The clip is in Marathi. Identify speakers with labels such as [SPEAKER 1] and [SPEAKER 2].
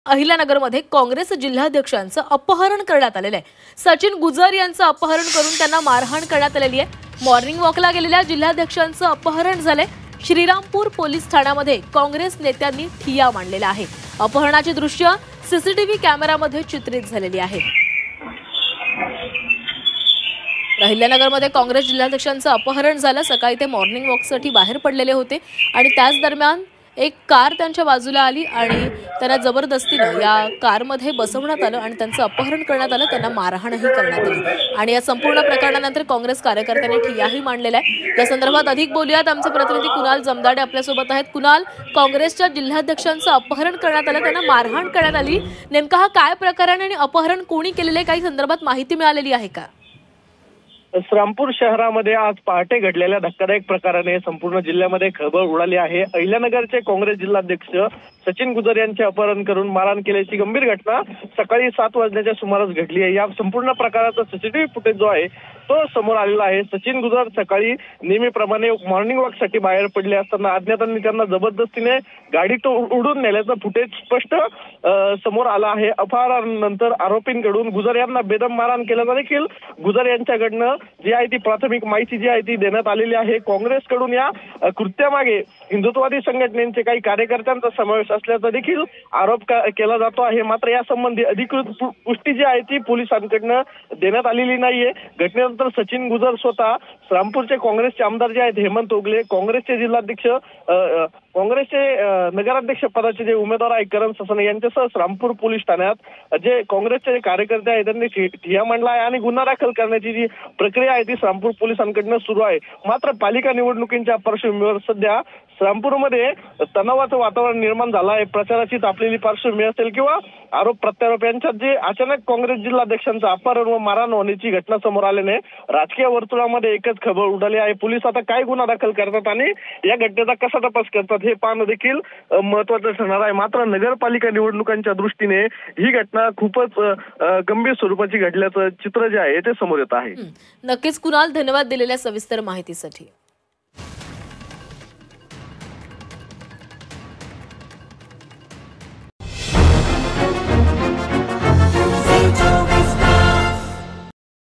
[SPEAKER 1] अहिल्यानगरमध्ये काँग्रेस जिल्हाध्यक्षांचं अपहरण करण्यात आलेलं आहे। सचिन गुजर यांचं अपहरण करून त्यांना मारहाण करण्यात आलेली आहे। मॉर्निंग वॉकला गेलेल्या जिल्हाध्यक्षांचं अपहरण झालंय। श्रीरामपूर पोलीस ठाण्यामध्ये काँग्रेस नेत्यांनी ठिय्या मांडलेला आहे। अपहरणाची दृश्य सीसीटीव्ही कॅमेरामध्ये चित्रित झालेली आहे। अहिल्यानगरमध्ये काँग्रेस जिल्हाध्यक्षांचं अपहरण झालं। सकाळी ते मॉर्निंग वॉकसाठी बाहेर पडलेले होते आणि त्याच दरम्यान एक कार त्यांच्या बाजूला आली आणि त्यांना जबरदस्तीने या कारमध्ये बसवण्यात आलं आणि त्यांचं अपहरण करण्यात आलं। त्यांना मारहाणही करण्यात आली आणि या संपूर्ण प्रकरणानंतर काँग्रेस कार्यकर्त्यांनी ठिय्याही मांडलेला आहे। या संदर्भात अधिक बोलूयात। आमचे प्रतिनिधी कुणाल जमदाडे आपल्या सोबत आहेत। कुणाल, काँग्रेसच्या जिल्हाध्यक्षांचं अपहरण करण्यात आलं, त्यांना मारहाण करण्यात आली, नेमका हा काय प्रकार आहे आणि अपहरण कोणी केलेले काही संदर्भात माहिती मिळालेली आहे का?
[SPEAKER 2] श्रीरामपूर शहरामध्ये आज पहाटे घडलेल्या धक्कादायक प्रकाराने संपूर्ण जिल्ह्यामध्ये खळबळ उडाली आहे। अहिल्यानगरचे काँग्रेस जिल्हाध्यक्ष सचिन गुजर यांचे अपहरण करून मारहाण केल्याची गंभीर घटना सकाळी 7 वाजण्याच्या सुमारास घडली आहे। या संपूर्ण प्रकाराचा सीसीटीव्ही फुटेज जो आहे तो समोर आलेला आहे। सचिन गुजर सकाळी नेहमीप्रमाणे मॉर्निंग वॉकसाठी बाहेर पडले असताना अज्ञातांनी त्यांना जबरदस्तीने गाडीत उडून नेल्याचं फुटेज स्पष्ट समोर आलं आहे। अपहरणानंतर आरोपींकडून गुजर यांना बेदम मारहाण केल्याचं देखील गुजर यांच्याकडनं जी आहे ती प्राथमिक माहिती जी आहे ती देण्यात आलेली आहे। काँग्रेसकडून या कृत्यामागे हिंदुत्ववादी संघटनेचे काही कार्यकर्त्यांचा समावेश असल्याचा देखील आरोप केला जातो आहे। मात्र यासंबंधी अधिकृत पुष्टी जी आहे ती पोलिसांकडनं देण्यात आलेली नाहीये। घटनेनंतर सचिन गुजर स्वतः श्रीरामपूरचे काँग्रेसचे आमदार जे आहेत हेमंत ओगले, काँग्रेसचे जिल्हाध्यक्ष, काँग्रेसचे नगराध्यक्ष पदाचे जे उमेदवार आहेत करण ससाणे यांच्यासह श्रीरामपूर पोलीस ठाण्यात जे काँग्रेसचे कार्यकर्ते आहेत त्यांनी ठिय्या मांडला आहे आणि गुन्हा दाखल करण्याची जी प्रक्रिया आहे ती श्रीरामपूर पोलिसांकडनं सुरू आहे। मात्र पालिका निवडणुकींच्या पार्श्वभूमीवर सध्या श्रीरामपूरमध्ये तणावाचं वातावरण निर्माण झालं आहे। प्रचाराची तापलेली पार्श्वभूमी असेल किंवा आरोप प्रत्यारोप यांच्यात जे अचानक काँग्रेस जिल्हाध्यक्षांचं अपहरण व मारहाण होण्याची घटना समोर आल्याने राजकीय वर्तुळामध्ये एकच खळबळ उडाली आहे। पोलीस आता काय गुन्हा दाखल करतात आणि या घटनेचा कसा तपास करतात हे पाहणं देखील महत्त्वाचं ठरणार आहे। मात्र नगरपालिका निवडणुकांच्या दृष्टीने ही घटना खूपच गंभीर स्वरूपाची घडल्याचं चित्र जे आहे ते समोर येत आहे।
[SPEAKER 1] नक्कीच कुणाल, धन्यवाद दिलेल्या सविस्तर माहितीसाठी।